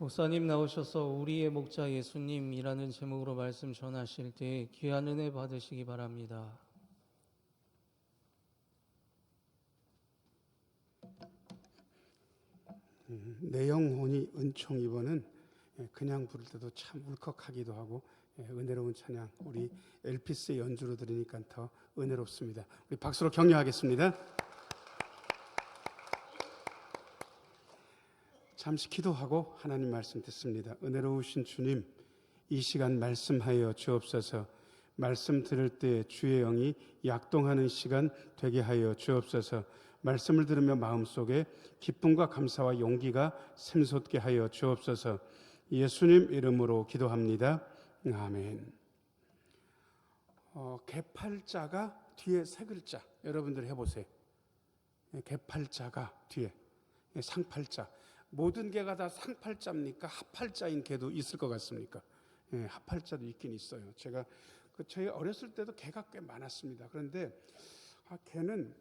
목사님 나오셔서 우리의 목자 예수님이라는 제목으로 말씀 전하실 때 귀한 은혜 받으시기 바랍니다. 내 영혼이 은총 입어는 그냥 부를 때도 참 울컥하기도 하고 은혜로운 찬양, 우리 엘피스의 연주로 들으니까 더 은혜롭습니다. 우리 박수로 격려하겠습니다. 잠시 기도하고 하나님 말씀 듣습니다. 은혜로우신 주님, 이 시간 말씀하여 주옵소서. 말씀 들을 때 주의 영이 약동하는 시간 되게 하여 주옵소서. 말씀을 들으며 마음속에 기쁨과 감사와 용기가 샘솟게 하여 주옵소서. 예수님 이름으로 기도합니다. 아멘. 개팔자가 뒤에 세 글자, 여러분들 해보세요. 개팔자가 뒤에 상팔자. 모든 개가 다 상팔자입니까? 합팔자인 개도 있을 것 같습니까? 합팔자도 있긴 있어요. 제가 저희 어렸을 때도 개가 꽤 많았습니다. 그런데 개는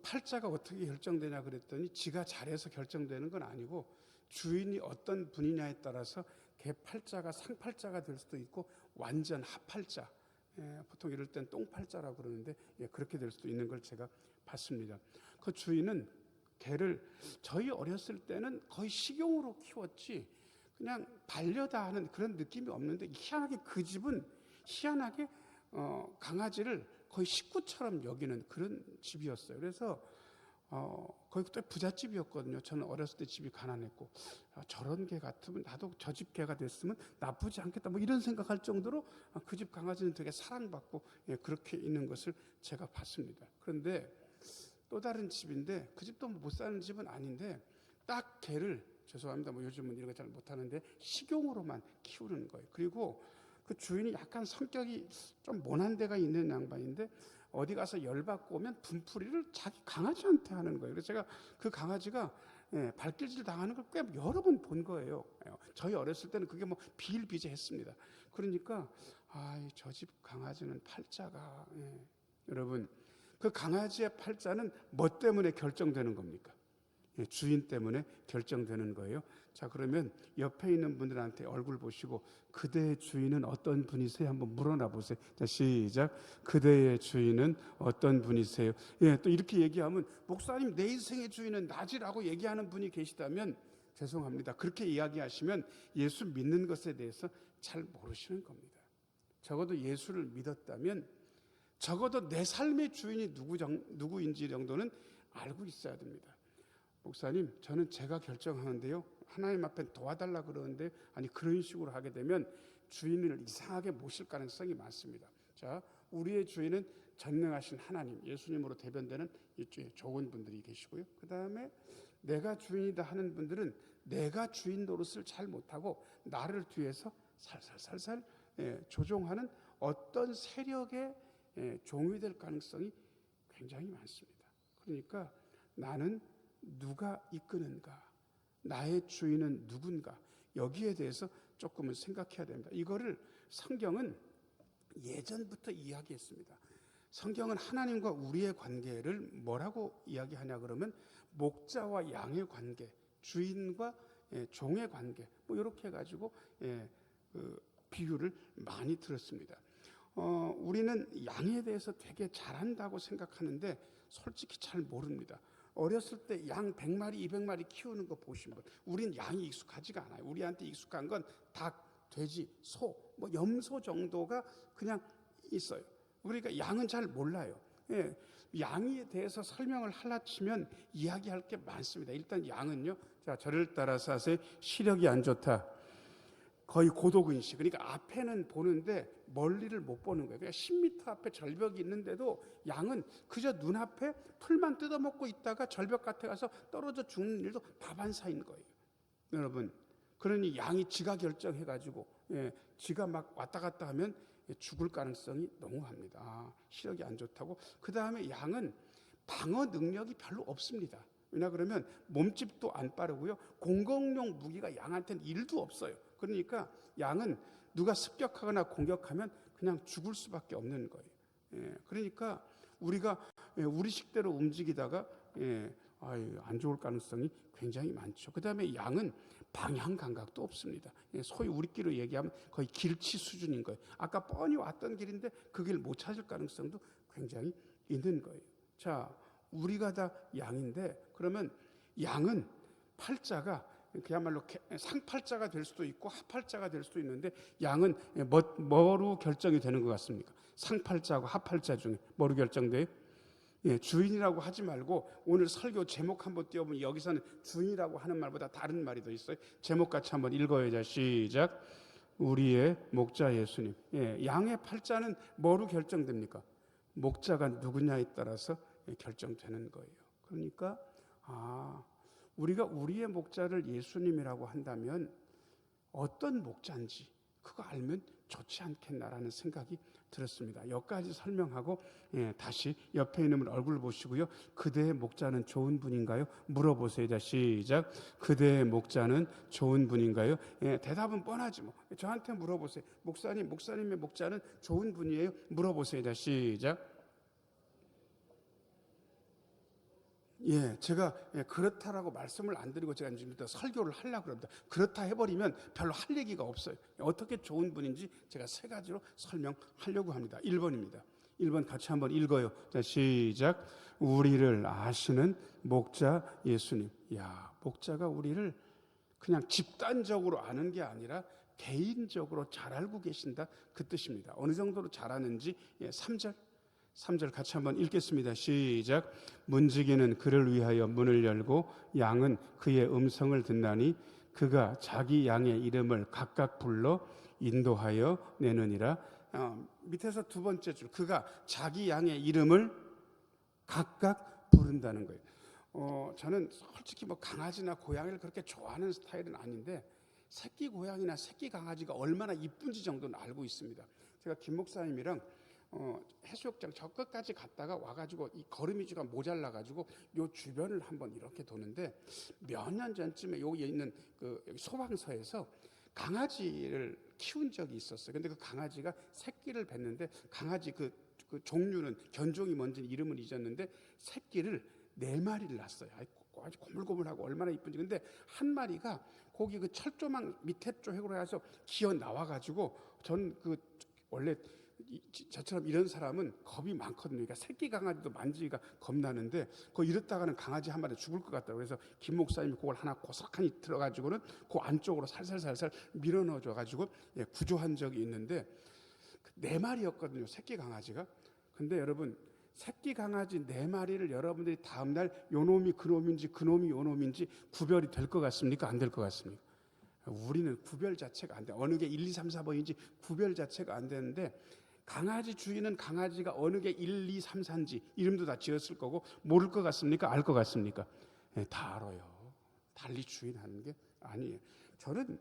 팔자가 어떻게 결정되냐 그랬더니 지가 잘해서 결정되는 건 아니고 주인이 어떤 분이냐에 따라서 개 팔자가 상팔자가 될 수도 있고 완전 합팔자, 보통 이럴 땐 똥팔자라고 그러는데 그렇게 될 수도 있는 걸 제가 봤습니다. 그 주인은 개를 저희 어렸을 때는 거의 식용으로 키웠지 그냥 반려다 하는 그런 느낌이 없는데, 희한하게 그 집은 희한하게 강아지를 거의 식구처럼 여기는 그런 집이었어요. 그래서 거기 또 부잣집이었거든요. 저는 어렸을 때 집이 가난했고 저런 개 같으면 나도 저 집 개가 됐으면 나쁘지 않겠다 뭐 이런 생각할 정도로 그 집 강아지는 되게 사랑받고 그렇게 있는 것을 제가 봤습니다. 그런데 또 다른 집인데 그 집도 못 사는 집은 아닌데 딱 개를, 죄송합니다, 뭐 요즘은 이런 거 잘 못하는데 식용으로만 키우는 거예요. 그리고 그 주인이 약간 성격이 좀 모난 데가 있는 양반인데 어디 가서 열받고 오면 분풀이를 자기 강아지한테 하는 거예요. 그래서 제가 그 강아지가 발길질 당하는 걸 꽤 여러 번 본 거예요. 저희 어렸을 때는 그게 뭐 비일비재했습니다. 그러니까 저 집 강아지는 팔자가, 여러분 그 강아지의 팔자는 뭐 때문에 결정되는 겁니까? 주인 때문에 결정되는 거예요. 자, 그러면 옆에 있는 분들한테 얼굴 보시고 그대의 주인은 어떤 분이세요? 한번 물어나 보세요. 자, 시작. 그대의 주인은 어떤 분이세요? 또 이렇게 얘기하면 목사님 내 인생의 주인은 나지라고 얘기하는 분이 계시다면 죄송합니다. 그렇게 이야기하시면 예수 믿는 것에 대해서 잘 모르시는 겁니다. 적어도 예수를 믿었다면 적어도 내 삶의 주인이 누구인지 정도는 알고 있어야 됩니다. 목사님, 저는 제가 결정하는데요, 하나님 앞에 도와달라 그러는데 아니 그런 식으로 하게 되면 주인을 이상하게 모실 가능성이 많습니다. 자, 우리의 주인은 전능하신 하나님, 예수님으로 대변되는 이쪽에 좋은 분들이 계시고요. 그 다음에 내가 주인이다 하는 분들은 내가 주인 노릇을 잘 못하고 나를 뒤에서 살살살살 조종하는 어떤 세력의 종이 될 가능성이 굉장히 많습니다. 그러니까 나는 누가 이끄는가, 나의 주인은 누군가, 여기에 대해서 조금은 생각해야 됩니다. 이거를 성경은 예전부터 이야기했습니다. 성경은 하나님과 우리의 관계를 뭐라고 이야기하냐 그러면 목자와 양의 관계, 주인과 종의 관계, 뭐 이렇게 해가지고 그 비유를 많이 들었습니다. 우리는 양에 대해서 되게 잘한다고 생각하는데 솔직히 잘 모릅니다. 어렸을 때 양 100마리, 200마리 키우는 거 보신 분, 우린 양이 익숙하지가 않아요. 우리한테 익숙한 건 닭, 돼지, 소, 뭐 염소 정도가 그냥 있어요. 그러니까 양은 잘 몰라요. 양에 대해서 설명을 하려 치면 이야기할 게 많습니다. 일단 양은요, 자, 저를 따라서 하세요. 시력이 안 좋다. 거의 고도근시. 그러니까 앞에는 보는데 멀리를 못 보는 거예요. 그러니까 10m 앞에 절벽이 있는데도 양은 그저 눈앞에 풀만 뜯어먹고 있다가 절벽 같아 가서 떨어져 죽는 일도 다반사인 거예요. 여러분, 그러니 양이 지가 결정해가지고 지가 막 왔다 갔다 하면 죽을 가능성이 농후합니다. 시력이 안 좋다고. 그 다음에 양은 방어 능력이 별로 없습니다. 왜냐 그러면 몸집도 안 빠르고요, 공격용 무기가 양한테는 1도 없어요. 그러니까 양은 누가 습격하거나 공격하면 그냥 죽을 수밖에 없는 거예요. 그러니까 우리가 우리 식대로 움직이다가 안 좋을 가능성이 굉장히 많죠. 그 다음에 양은 방향 감각도 없습니다. 소위 우리끼리 얘기하면 거의 길치 수준인 거예요. 아까 뻔히 왔던 길인데 그 길 못 찾을 가능성도 굉장히 있는 거예요. 자, 우리가 다 양인데 그러면 양은 팔자가 그야말로 상팔자가 될 수도 있고 하팔자가 될 수도 있는데 양은 뭐로 결정이 되는 것 같습니까? 상팔자하고 하팔자 중에 뭐로 결정돼요? 주인이라고 하지 말고 오늘 설교 제목 한번 띄워보면 여기서는 주인이라고 하는 말보다 다른 말이 더 있어요. 제목 같이 한번 읽어요. 자, 시작. 우리의 목자 예수님. 양의 팔자는 뭐로 결정됩니까? 목자가 누구냐에 따라서 결정되는 거예요. 그러니까 우리가 우리의 목자를 예수님이라고 한다면 어떤 목자인지 그거 알면 좋지 않겠나라는 생각이 들었습니다. 여기까지 설명하고 다시 옆에 있는 분 얼굴 보시고요. 그대의 목자는 좋은 분인가요? 물어보세요. 자, 시작. 그대의 목자는 좋은 분인가요? 대답은 뻔하지 뭐. 저한테 물어보세요. 목사님의 목자는 좋은 분이에요? 물어보세요. 자, 시작. 제가 그렇다라고 말씀을 안 드리고 제가 지금부터 설교를 하려고 합니다. 그렇다 해버리면 별로 할 얘기가 없어요. 어떻게 좋은 분인지 제가 세 가지로 설명하려고 합니다. 1번입니다. 1번 같이 한번 읽어요. 자, 시작. 우리를 아시는 목자 예수님. 목자가 우리를 그냥 집단적으로 아는 게 아니라 개인적으로 잘 알고 계신다 그 뜻입니다. 어느 정도로 잘 아는지 3절 같이 한번 읽겠습니다. 시작. 문지기는 그를 위하여 문을 열고 양은 그의 음성을 듣나니 그가 자기 양의 이름을 각각 불러 인도하여 내느니라. 밑에서 두 번째 줄 그가 자기 양의 이름을 각각 부른다는 거예요. 저는 솔직히 강아지나 고양이를 그렇게 좋아하는 스타일은 아닌데 새끼 고양이나 새끼 강아지가 얼마나 이쁜지 정도는 알고 있습니다. 제가 김 목사님이랑 해수욕장 저 끝까지 갔다가 와가지고 이 걸음이지가 모자라가지고 요 주변을 한번 이렇게 도는데 몇 년 전쯤에 여기 있는 그 소방서에서 강아지를 키운 적이 있었어요. 근데 그 강아지가 새끼를 뱄는데 강아지 그 종류는 견종이 뭔지 이름을 잊었는데 새끼를 4마리를 낳았어요. 아주 고물고물하고 얼마나 이쁜지. 근데 한 마리가 거기 그 철조망 밑에 쪽으로 해서 기어 나와가지고 전 원래 저처럼 이런 사람은 겁이 많거든요. 그러니까 새끼 강아지도 만지기가 겁나는데 이랬다가는 강아지 한 마리 죽을 것 같다고 그래서 김 목사님이 그걸 하나 고스란히 들어가지고는 그 안쪽으로 살살살살 밀어 넣어줘가지고 구조한 적이 있는데 4마리였거든요. 새끼 강아지가. 근데 여러분 새끼 강아지 4마리를 여러분들이 다음날 요놈이 그놈인지 그놈이 요놈인지 구별이 될 것 같습니까? 안 될 것 같습니까? 우리는 구별 자체가 안 돼. 어느 게 1, 2, 3, 4번인지 구별 자체가 안 되는데 강아지 주인은 강아지가 어느 게 1, 2, 3, 4인지 이름도 다 지었을 거고 모를 것 같습니까? 알 것 같습니까? 다 알아요. 달리 주인하는 게 아니에요. 저는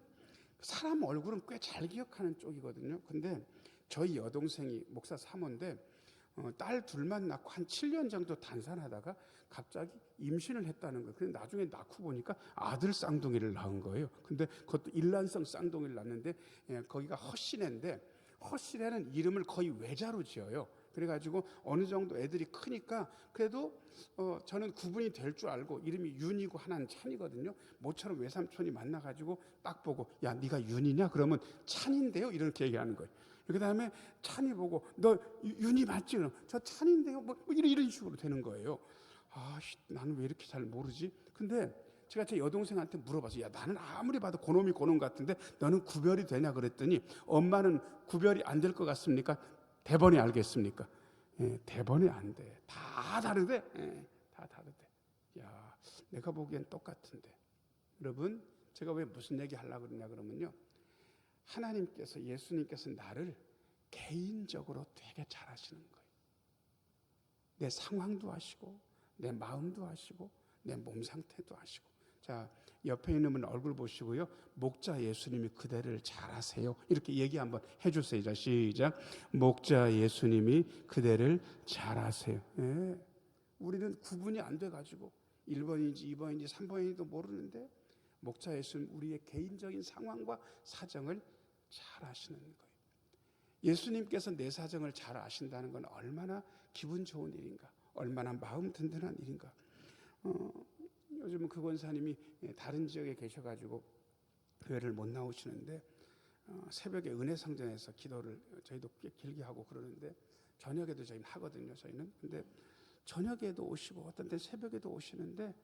사람 얼굴은 꽤 잘 기억하는 쪽이거든요. 근데 저희 여동생이 목사 사모인데 딸 둘만 낳고 한 7년 정도 단산하다가 갑자기 임신을 했다는 거예요. 근데 나중에 낳고 보니까 아들 쌍둥이를 낳은 거예요. 근데 그것도 일란성 쌍둥이를 낳는데 거기가 허씨네인데 허씨네는 이름을 거의 외자로 지어요. 그래가지고 어느 정도 애들이 크니까 그래도 저는 구분이 될 줄 알고 이름이 윤이고 하나는 찬이거든요. 모처럼 외삼촌이 만나가지고 딱 보고 야 네가 윤이냐? 그러면 찬인데요. 이렇게 얘기하는 거예요. 그 다음에 찬이 보고 너 윤이 맞지? 그럼 저 찬인데요. 뭐 이런 식으로 되는 거예요. 나는 왜 이렇게 잘 모르지? 근데 제가 제 여동생한테 물어봤어요. 야 나는 아무리 봐도 고놈이 고놈 같은데 너는 구별이 되냐 그랬더니 엄마는 구별이 안 될 것 같습니까? 대번에 알겠습니까? 대번에 안 돼. 다 다르대. 다 다르대. 야 내가 보기엔 똑같은데. 여러분 제가 왜 무슨 얘기 하려고 그러냐 그러면요. 하나님께서 예수님께서 나를 개인적으로 되게 잘 아시는 거예요. 내 상황도 아시고 내 마음도 아시고 내 몸 상태도 아시고. 자 옆에 있는 분 얼굴 보시고요. 목자 예수님이 그대를 잘 아세요. 이렇게 얘기 한번 해주세요. 자 시작. 목자 예수님이 그대를 잘 아세요. 우리는 구분이 안 돼가지고 1번인지 2번인지 3번인지도 모르는데 목자 예수님 우리의 개인적인 상황과 사정을 잘 아시는 거예요. 예수님께서 내 사정을 잘 아신다는 건 얼마나 기분 좋은 일인가, 얼마나 마음 든든한 일인가. 요즘은 그 권사님이 다른 지역에 계셔가지고 교회를 못 나오시는데 새벽에 은혜성전에서 기도를 저희도 꽤 길게 하고 그러는데 저녁에도 저희는 하거든요. 저희는. 근데 저녁에도 오시고 어떤 때 새벽에도 오시는데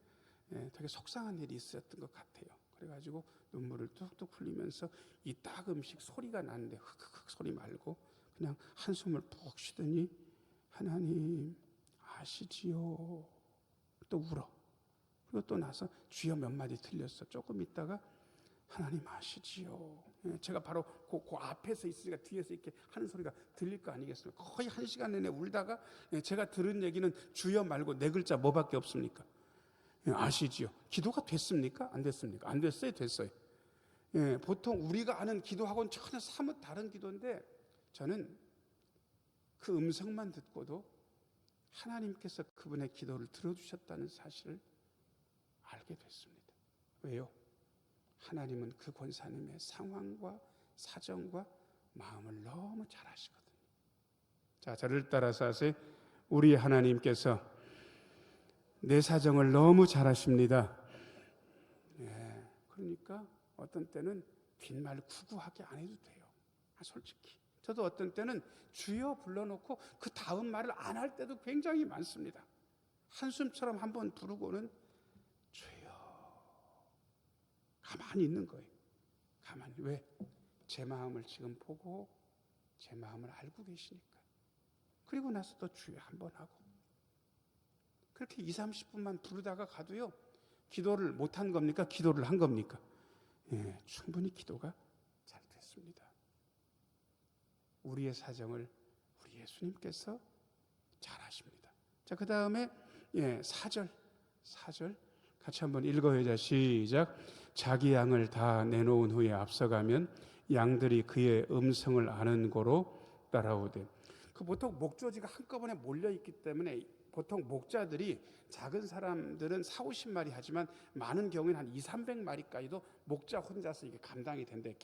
되게 속상한 일이 있었던 것 같아요. 그래가지고 눈물을 뚝뚝 흘리면서 이 따끔씩 소리가 나는데 흑흑흑 소리 말고 그냥 한숨을 푹 쉬더니 하나님 아시지요. 또 울어. 그리고 또 나서 주여 몇 마디 틀렸어. 조금 있다가 하나님 아시지요. 제가 바로 그 앞에서 있으니까 뒤에서 이렇게 하는 소리가 들릴 거 아니겠습니까? 거의 1시간 내내 울다가 제가 들은 얘기는 주여 말고 4글자 뭐밖에 없습니까? 아시지요. 기도가 됐습니까? 안 됐습니까? 안 됐어요? 됐어요. 보통 우리가 아는 기도하고는 전혀 사뭇 다른 기도인데 저는 그 음성만 듣고도 하나님께서 그분의 기도를 들어주셨다는 사실을 알게 됐습니다. 왜요? 하나님은 그 권사님의 상황과 사정과 마음을 너무 잘 아시거든요. 자, 저를 따라서 하세요. 우리 하나님께서 내 사정을 너무 잘 아십니다. 그러니까 어떤 때는 빈말 구구하게 안 해도 돼요. 솔직히. 저도 어떤 때는 주여 불러놓고 그 다음 말을 안 할 때도 굉장히 많습니다. 한숨처럼 한번 부르고는 주여 가만히 있는 거예요. 가만히. 왜? 제 마음을 지금 보고 제 마음을 알고 계시니까. 그리고 나서 또 주여 한번 하고 그렇게 20-30분만 부르다가 가도요 기도를 못한 겁니까? 기도를 한 겁니까? 충분히 기도가 잘 됐습니다. 우리의 사정을 우리 예수님께서 잘 아십니다. 자, 그 다음에 4절 같이 한번 읽어야죠. 시작. 자기 양을 다 내놓은 후에 앞서가면 양들이 그의 음성을 아는 고로 따라오되. 그 보통 목조지가 한꺼번에 몰려있기 때문에 보통 목자들이 작은 사람들은 40-50마리 하지만 많은 경우에는 한 200-300마리까지도 목자 혼자서 이게 감당이 된대.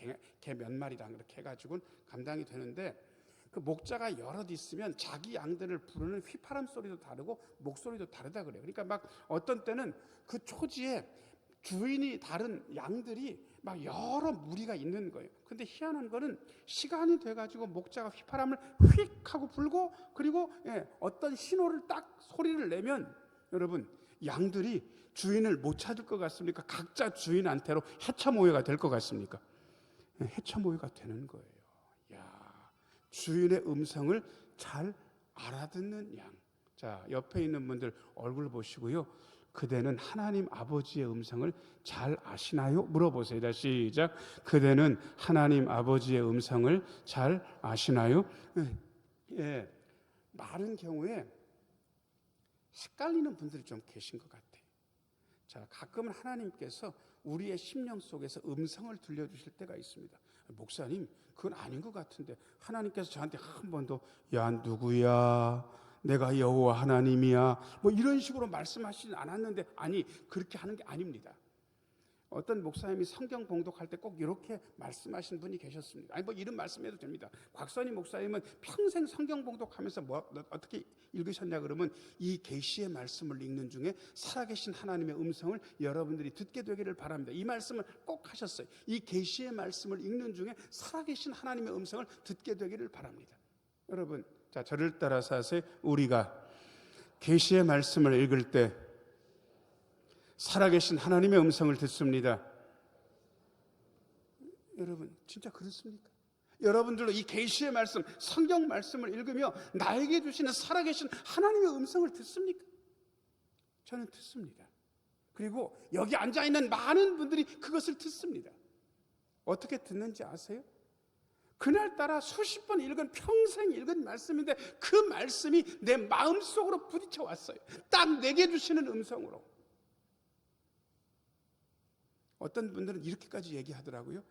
개 몇 마리당 이렇게 해가지고 감당이 되는데 그 목자가 여럿 있으면 자기 양들을 부르는 휘파람 소리도 다르고 목소리도 다르다 그래요. 그러니까 막 어떤 때는 그 초지에 주인이 다른 양들이 막 여러 무리가 있는 거예요. 근데 희한한 거는 시간이 돼가지고 목자가 휘파람을 휙 하고 불고 그리고 어떤 신호를 딱 소리를 내면 여러분 양들이 주인을 못 찾을 것 같습니까? 각자 주인한테로 해쳐 모여가 될 것 같습니까? 해쳐 모여가 되는 거예요. 야, 주인의 음성을 잘 알아듣는 양. 자, 옆에 있는 분들 얼굴 보시고요. 그대는 하나님 아버지의 음성을 잘 아시나요? 물어보세요. 다시 시작. 그대는 하나님 아버지의 음성을 잘 아시나요? 많은 경우에 헷갈리는 분들이 좀 계신 것 같아요. 자, 가끔은 하나님께서 우리의 심령 속에서 음성을 들려주실 때가 있습니다. 목사님, 그건 아닌 것 같은데 하나님께서 저한테 한 번도 야 누구야? 내가 여호와 하나님이야. 뭐 이런 식으로 말씀하시진 않았는데 아니 그렇게 하는 게 아닙니다. 어떤 목사님이 성경 봉독할 때 꼭 이렇게 말씀하신 분이 계셨습니다. 아니 뭐 이런 말씀해도 됩니다. 곽선희 목사님은 평생 성경 봉독하면서 어떻게 읽으셨냐 그러면 이 계시의 말씀을 읽는 중에 살아계신 하나님의 음성을 여러분들이 듣게 되기를 바랍니다. 이 말씀을 꼭 하셨어요. 이 계시의 말씀을 읽는 중에 살아계신 하나님의 음성을 듣게 되기를 바랍니다. 여러분, 자 저를 따라서 하세요. 우리가 계시의 말씀을 읽을 때 살아계신 하나님의 음성을 듣습니다. 여러분 진짜 그렇습니까? 여러분들도 이 계시의 말씀, 성경 말씀을 읽으며 나에게 주시는 살아계신 하나님의 음성을 듣습니까? 저는 듣습니다. 그리고 여기 앉아있는 많은 분들이 그것을 듣습니다. 어떻게 듣는지 아세요? 그날따라 수십 번 읽은 평생 읽은 말씀인데 그 말씀이 내 마음속으로 부딪혀 왔어요. 딱 내게 주시는 음성으로. 어떤 분들은 이렇게까지 얘기하더라고요.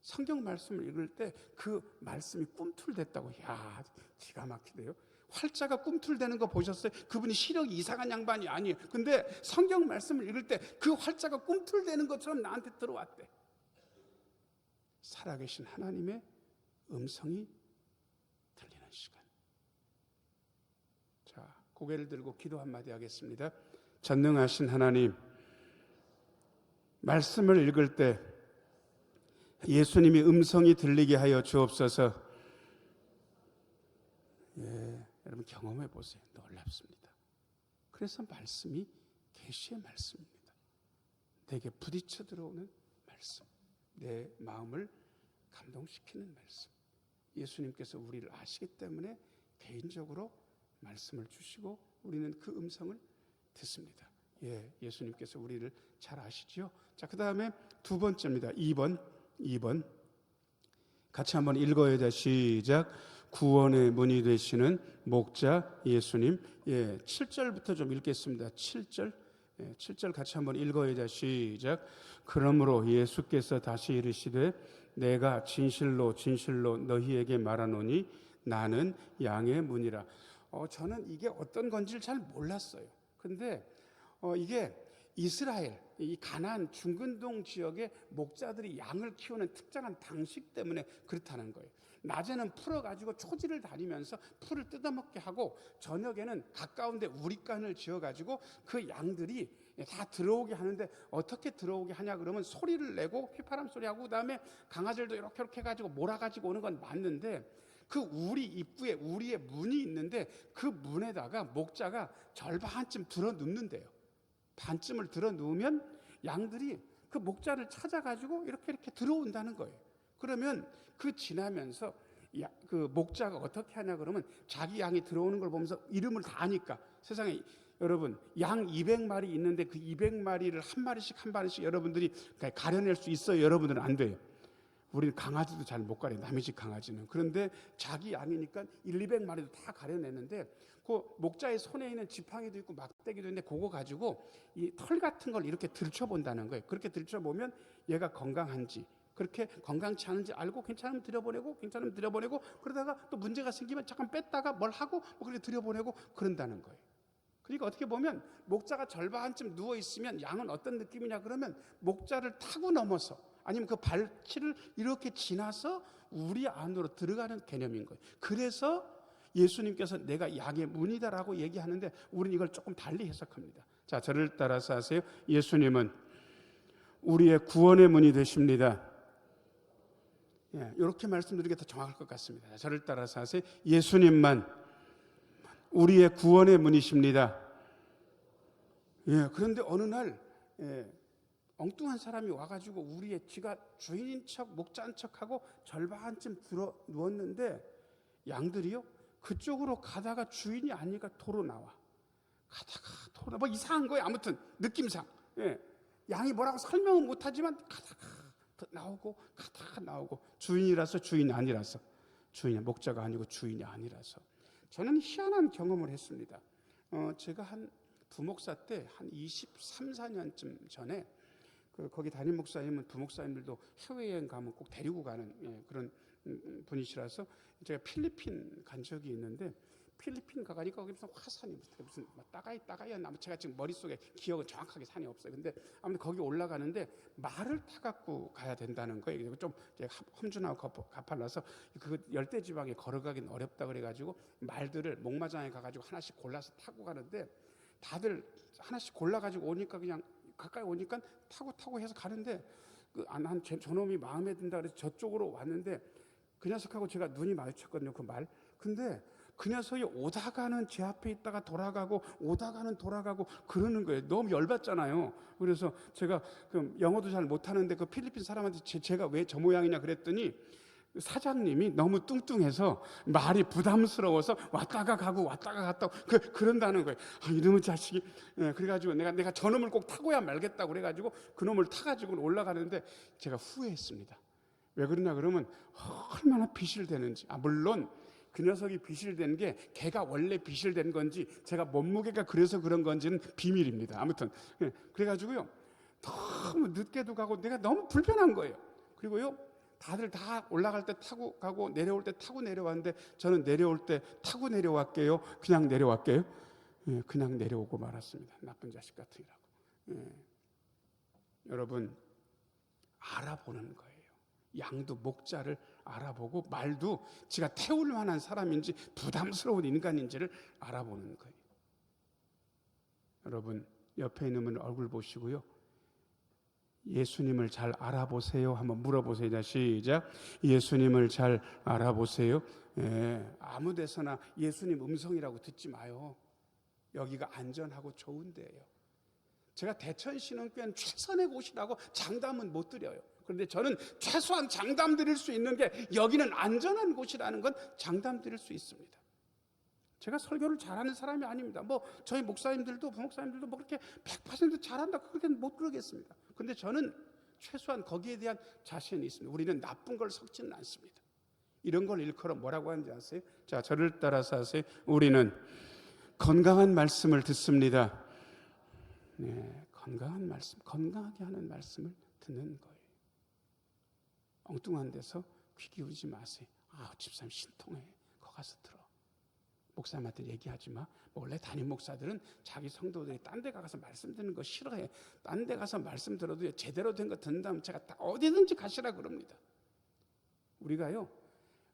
성경 말씀을 읽을 때 그 말씀이 꿈틀댔다고. 야, 기가 막히대요. 활자가 꿈틀대는 거 보셨어요? 그분이 시력이 이상한 양반이 아니에요. 근데 성경 말씀을 읽을 때 그 활자가 꿈틀대는 것처럼 나한테 들어왔대. 살아계신 하나님의 음성이 들리는 시간. 자, 고개를 들고 기도 한마디 하겠습니다. 전능하신 하나님, 말씀을 읽을 때 예수님이 음성이 들리게 하여 주옵소서. 여러분 경험해 보세요. 놀랍습니다. 그래서 말씀이 계시의 말씀입니다. 내게 부딪혀 들어오는 말씀, 내 마음을 감동시키는 말씀. 예수님께서 우리를 아시기 때문에 개인적으로 말씀을 주시고 우리는 그 음성을 듣습니다. 예수님께서 우리를 잘 아시죠? 자, 그 다음에 두 번째입니다. 2번 같이 한번 읽어야 돼. 시작. 구원의 문이 되시는 목자 예수님. 7절부터 좀 읽겠습니다. 7절 같이 한번 읽어야 돼. 시작. 그러므로 예수께서 다시 이르시되 내가 진실로 진실로 너희에게 말하노니 나는 양의 문이라. 저는 이게 어떤 건지를 잘 몰랐어요. 근데 이게 이스라엘, 이 가나안 중근동 지역의 목자들이 양을 키우는 특정한 방식 때문에 그렇다는 거예요. 낮에는 풀어가지고 초지를 다니면서 풀을 뜯어먹게 하고 저녁에는 가까운 데 우리간을 지어가지고 그 양들이 다 들어오게 하는데 어떻게 들어오게 하냐 그러면 소리를 내고 휘파람 소리하고 그다음에 강아지들도 이렇게 해가지고 몰아가지고 오는 건 맞는데 그 우리 입구에 우리의 문이 있는데 그 문에다가 목자가 절반쯤 들어 눕는데요. 반쯤을 들어 누우면 양들이 그 목자를 찾아가지고 이렇게 들어온다는 거예요. 그러면 그 지나면서 그 목자가 어떻게 하냐 그러면 자기 양이 들어오는 걸 보면서 이름을 다 아니까 세상에 여러분 양 200마리 있는데 그 200마리를 한 마리씩 여러분들이 가려낼 수 있어요? 여러분들은 안 돼요. 우리는 강아지도 잘 못 가려, 남의 집 강아지는. 그런데 자기 양이니까 200마리도 다 가려내는데 그 목자의 손에 있는 지팡이도 있고 막대기도 있는데 그거 가지고 이 털 같은 걸 이렇게 들춰본다는 거예요. 그렇게 들춰보면 얘가 건강한지 그렇게 건강치 않은지 알고 괜찮으면 들여보내고 그러다가 또 문제가 생기면 잠깐 뺐다가 뭘 하고 그렇게 들여보내고 그런다는 거예요. 그러니까 어떻게 보면 목자가 절반쯤 누워있으면 양은 어떤 느낌이냐 그러면 목자를 타고 넘어서 아니면 그 발치를 이렇게 지나서 우리 안으로 들어가는 개념인 거예요. 그래서 예수님께서 내가 양의 문이다라고 얘기하는데 우리는 이걸 조금 달리 해석합니다. 자, 저를 따라서 하세요. 예수님은 우리의 구원의 문이 되십니다. 이렇게 말씀드리는 게 더 정확할 것 같습니다. 저를 따라서 하세요. 예수님만 우리의 구원의 문이십니다. 그런데 어느 날 엉뚱한 사람이 와가지고 우리의 지가 주인인 척 목자인 척하고 절반쯤 들어 누웠는데 양들이요 그쪽으로 가다가 주인이 아니니까 도로 나와. 가다가 뭐 이상한 거예요. 아무튼 느낌상 양이 뭐라고 설명은 못하지만 가다가 나오고 주인이라서 주인이 아니라서 주인이 목자가 아니고 주인이 아니라서 저는 희한한 경험을 했습니다. 제가 한 부목사 때 한 23, 4년쯤 전에 거기 담임 목사님은 부목사님들도 해외여행 가면 꼭 데리고 가는 그런 분이시라서 제가 필리핀 간 적이 있는데 필리핀 가니까 거기 무슨 화산이 무슨 따가이였나 제가 지금 머릿속에 기억은 정확하게 산이 없어요. 근데 아무튼 거기 올라가는데 말을 타갖고 가야 된다는 거예요. 그리고 좀 험준하고 가팔라서 그 열대지방에 걸어가긴 어렵다 그래가지고 말들을 목마장에 가가지고 하나씩 골라서 타고 가는데 다들 하나씩 골라가지고 오니까 그냥 가까이 오니까 타고 해서 가는데 저놈이 마음에 든다 그래서 저쪽으로 왔는데 그 녀석하고 제가 눈이 마주쳤거든요. 그 말. 근데 그 녀석이 오다가는 제 앞에 있다가 돌아가고 오다가는 돌아가고 그러는 거예요. 너무 열받잖아요. 그래서 제가 영어도 잘 못하는데 그 필리핀 사람한테 제가 왜 저 모양이냐 그랬더니 사장님이 너무 뚱뚱해서 말이 부담스러워서 왔다가 가고 왔다가 갔다 그런다는 거예요. 이놈의 자식이. 그래가지고 내가 저놈을 꼭 타고야 말겠다고 그래가지고 그놈을 타가지고 올라가는데 제가 후회했습니다. 왜 그러냐 그러면 얼마나 비실대는지. 물론 그 녀석이 비실된 게 걔가 원래 비실된 건지 제가 몸무게가 그래서 그런 건지는 비밀입니다. 아무튼 그래가지고요 너무 늦게도 가고 내가 너무 불편한 거예요. 그리고요 다들 다 올라갈 때 타고 가고 내려올 때 타고 내려왔는데 저는 내려올 때 타고 내려왔게요, 그냥 내려왔게요? 그냥 내려오고 말았습니다. 나쁜 자식 같으라고. 여러분 알아보는 거예요. 양도 목자를 알아보고 말도 지가 태울 만한 사람인지 부담스러운 인간인지를 알아보는 거예요. 여러분 옆에 있는 분 얼굴 보시고요 예수님을 잘 알아보세요. 한번 물어보세요. 자, 시작. 예수님을 잘 알아보세요. 아무 데서나 예수님 음성이라고 듣지 마요. 여기가 안전하고 좋은 데예요. 제가 대천신흥교회는 최선의 곳이라고 장담은 못 드려요. 그런데 저는 최소한 장담 드릴 수 있는 게 여기는 안전한 곳이라는 건 장담 드릴 수 있습니다. 제가 설교를 잘하는 사람이 아닙니다. 저희 목사님들도 부목사님들도 그렇게 100% 잘한다 그렇게는 못 그러겠습니다. 그런데 저는 최소한 거기에 대한 자신이 있습니다. 우리는 나쁜 걸 섞지는 않습니다. 이런 걸 일컬어 뭐라고 하는지 아세요? 자, 저를 따라서 하세요. 우리는 건강한 말씀을 듣습니다. 네, 건강한 말씀, 건강하게 하는 말씀을 듣는 거예요. 엉뚱한 데서 귀 기울이지 마세요. 집사님 신통해. 거 가서 들어. 목사님한테 얘기하지 마. 원래 담임 목사들은 자기 성도들이 딴 데 가서 말씀 듣는 거 싫어해. 딴 데 가서 말씀 들어도 제대로 된 거 듣는다면 제가 어디든지 가시라 그럽니다. 우리가요,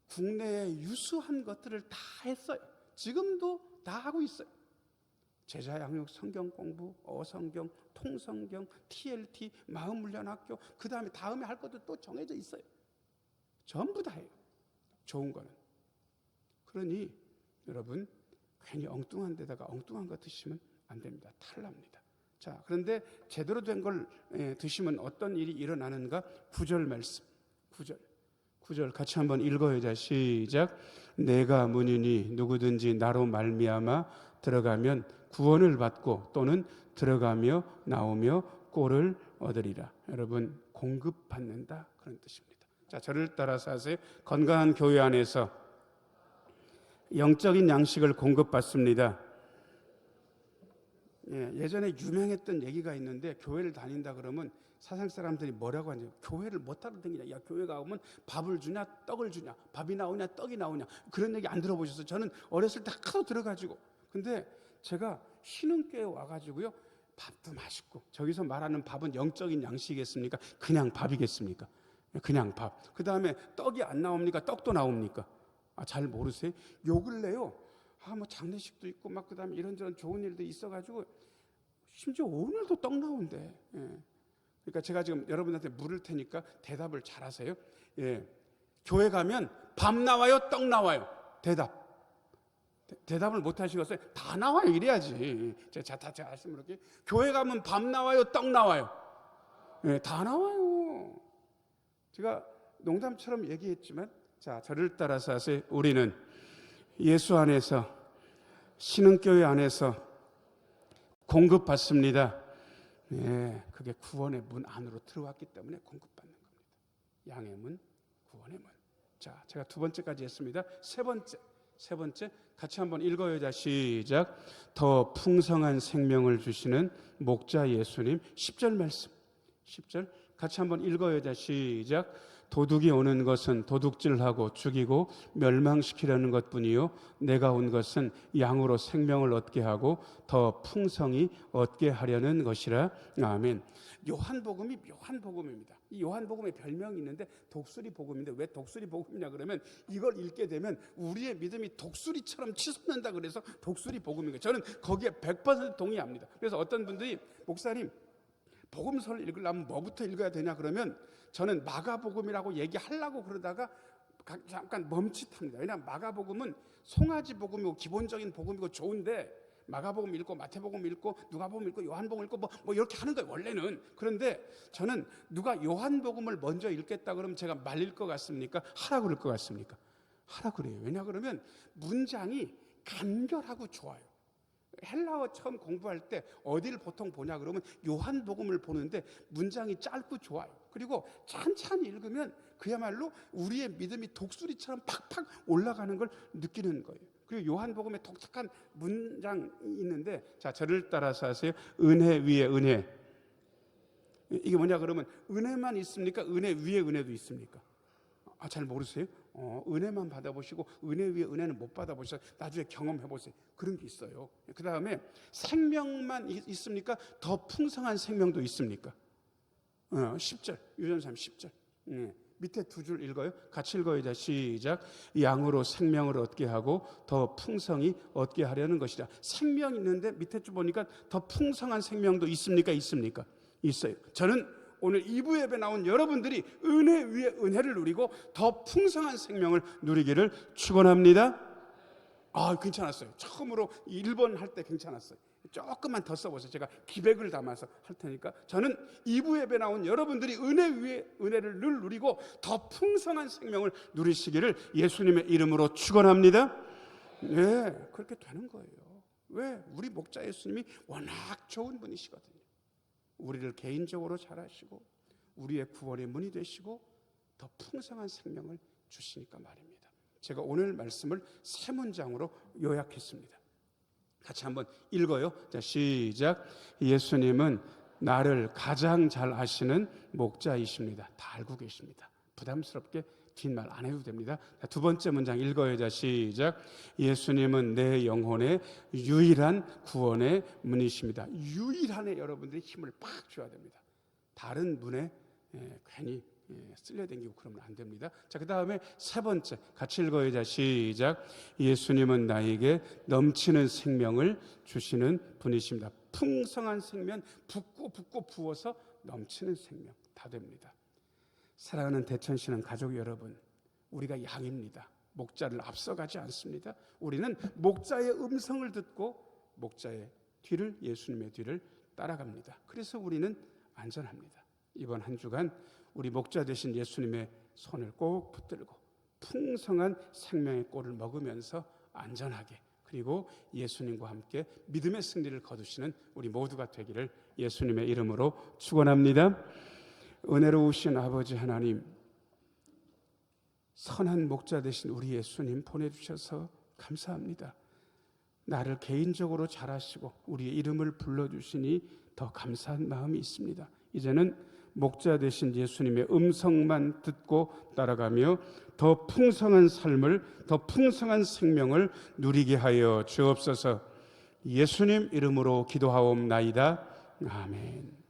국내에 유수한 것들을 다 했어요. 지금도 다 하고 있어요. 제자 양육, 성경 공부, 어성경, 통성경, TLT, 마음훈련학교, 그 다음에 할 것도 또 정해져 있어요. 전부 다 해요. 좋은 거는. 그러니 여러분 괜히 엉뚱한 데다가 엉뚱한 거 드시면 안 됩니다. 탈납니다. 자, 그런데 제대로 된 걸 드시면 어떤 일이 일어나는가? 9절 말씀. 9절 같이 한번 읽어요. 자, 시작. 내가 문이니 누구든지 나로 말미암아 들어가면 구원을 받고 또는 들어가며 나오며 꼴을 얻으리라. 여러분, 공급받는다 그런 뜻입니다. 자, 저를 따라서 하세요. 건강한 교회 안에서 영적인 양식을 공급받습니다. 예전에 유명했던 얘기가 있는데, 교회를 다닌다 그러면 세상 사람들이 뭐라고 하냐, 교회를 못 하러 다니냐, 야 교회가 오면 밥을 주냐 떡을 주냐, 밥이 나오냐 떡이 나오냐, 그런 얘기 안 들어보셨어요? 저는 어렸을 때 하도 들어가지고. 근데 제가 신흥교회 와가지고요, 밥도 맛있고, 저기서 말하는 밥은 영적인 양식이겠습니까? 그냥 밥이겠습니까? 그냥 밥. 그 다음에 떡이 안 나옵니까? 떡도 나옵니까? 잘 모르세요? 요 근래요, 장례식도 있고 그 다음에 이런저런 좋은 일도 있어가지고 심지어 오늘도 떡 나온대. 그러니까 제가 지금 여러분한테 물을 테니까 대답을 잘 하세요. 교회 가면 밥 나와요 떡 나와요? 대답을 못 하시겠어요? 다 나와요 이래야지. 제가 말씀드릴게요. 교회 가면 밥 나와요 떡 나와요? 다 나와요. 제가 농담처럼 얘기했지만, 자, 저를 따라서 하세요. 우리는 예수 안에서, 신흥교회 안에서 공급받습니다. 그게 구원의 문 안으로 들어왔기 때문에 공급받는 겁니다. 양의 문, 구원의 문. 자, 제가 두 번째까지 했습니다. 세 번째 같이 한번 읽어요. 자, 시작. 더 풍성한 생명을 주시는 목자 예수님. 10절 말씀. 10절 같이 한번 읽어요. 자, 시작. 도둑이 오는 것은 도둑질하고 죽이고 멸망시키려는 것뿐이요, 내가 온 것은 양으로 생명을 얻게 하고 더 풍성히 얻게 하려는 것이라. 아멘. 요한복음이 묘한 복음입니다. 이 요한복음의 별명이 있는데 독수리 복음인데, 왜 독수리 복음이냐 그러면 이걸 읽게 되면 우리의 믿음이 독수리처럼 치솟는다 그래서 독수리 복음인 거예요. 저는 거기에 100% 동의합니다. 그래서 어떤 분들이, 목사님 복음서를 읽으려면 뭐부터 읽어야 되냐 그러면, 저는 마가복음이라고 얘기하려고 그러다가 잠깐 멈칫합니다. 왜냐하면 마가복음은 송아지 복음이고 기본적인 복음이고 좋은데, 마가복음 읽고 마태복음 읽고 누가복음 읽고 요한복음 읽고 뭐 이렇게 하는 거예요 원래는. 그런데 저는 누가 요한복음을 먼저 읽겠다 그러면 제가 말릴 것 같습니까? 하라 그럴 것 같습니까? 하라 그래요. 왜냐 그러면 문장이 간결하고 좋아요. 헬라어 처음 공부할 때 어디를 보통 보냐 그러면 요한복음을 보는데 문장이 짧고 좋아요. 그리고 찬찬히 읽으면 그야말로 우리의 믿음이 독수리처럼 팍팍 올라가는 걸 느끼는 거예요. 그리고 요한복음에 독특한 문장이 있는데, 자, 저를 따라서 하세요. 은혜 위에 은혜. 이게 뭐냐 그러면, 은혜만 있습니까? 은혜 위에 은혜도 있습니까? 잘 모르세요? 은혜만 받아보시고 은혜 위에 은혜는 못 받아보셔서 나중에 경험해보세요. 그런 게 있어요. 그 다음에 생명만 있습니까? 더 풍성한 생명도 있습니까? 10절, 유전삼 10절. 밑에 두 줄 읽어요. 같이 읽어요. 자, 시작. 양으로 생명을 얻게 하고 더 풍성히 얻게 하려는 것이라. 생명이 있는데 밑에 줄 보니까 더 풍성한 생명도 있습니까? 있습니까? 있어요. 저는 오늘 2부 예배 나온 여러분들이 은혜 위에 은혜를 누리고 더 풍성한 생명을 누리기를 축원합니다. 괜찮았어요. 처음으로 1번 할 때 괜찮았어요. 조금만 더 써보세요. 제가 기백을 담아서 할 테니까. 저는 2부 예배 나온 여러분들이 은혜 위에 은혜를 늘 누리고 더 풍성한 생명을 누리시기를 예수님의 이름으로 축원합니다. 네, 그렇게 되는 거예요. 왜? 우리 목자 예수님이 워낙 좋은 분이시거든요. 우리를 개인적으로 잘 아시고 우리의 구원의 문이 되시고 더 풍성한 생명을 주시니까 말입니다. 제가 오늘 말씀을 3문장으로 요약했습니다. 같이 한번 읽어요. 자, 시작. 예수님은 나를 가장 잘 아시는 목자이십니다. 다 알고 계십니다. 부담스럽게 뒷말 안 해도 됩니다. 자, 두 번째 문장 읽어요. 자, 시작. 예수님은 내 영혼의 유일한 구원의 문이십니다. 유일한에 여러분들이 힘을 팍 줘야 됩니다. 다른 분에 괜히 쓸려다니고 그러면 안 됩니다. 자, 그 다음에 세 번째 같이 읽어요. 자, 시작. 예수님은 나에게 넘치는 생명을 주시는 분이십니다. 풍성한 생명, 붓고 부어서 넘치는 생명 다 됩니다. 사랑하는 대천신앙 가족 여러분, 우리가 양입니다. 목자를 앞서가지 않습니다. 우리는 목자의 음성을 듣고 목자의 뒤를, 예수님의 뒤를 따라갑니다. 그래서 우리는 안전합니다. 이번 한 주간 우리 목자 되신 예수님의 손을 꼭 붙들고 풍성한 생명의 꼴을 먹으면서 안전하게, 그리고 예수님과 함께 믿음의 승리를 거두시는 우리 모두가 되기를 예수님의 이름으로 축원합니다. 은혜로우신 아버지 하나님, 선한 목자 되신 우리 예수님 보내주셔서 감사합니다. 나를 개인적으로 잘 아시고 우리의 이름을 불러주시니 더 감사한 마음이 있습니다. 이제는 목자 되신 예수님의 음성만 듣고 따라가며 더 풍성한 삶을, 더 풍성한 생명을 누리게 하여 주옵소서. 예수님 이름으로 기도하옵나이다. 아멘.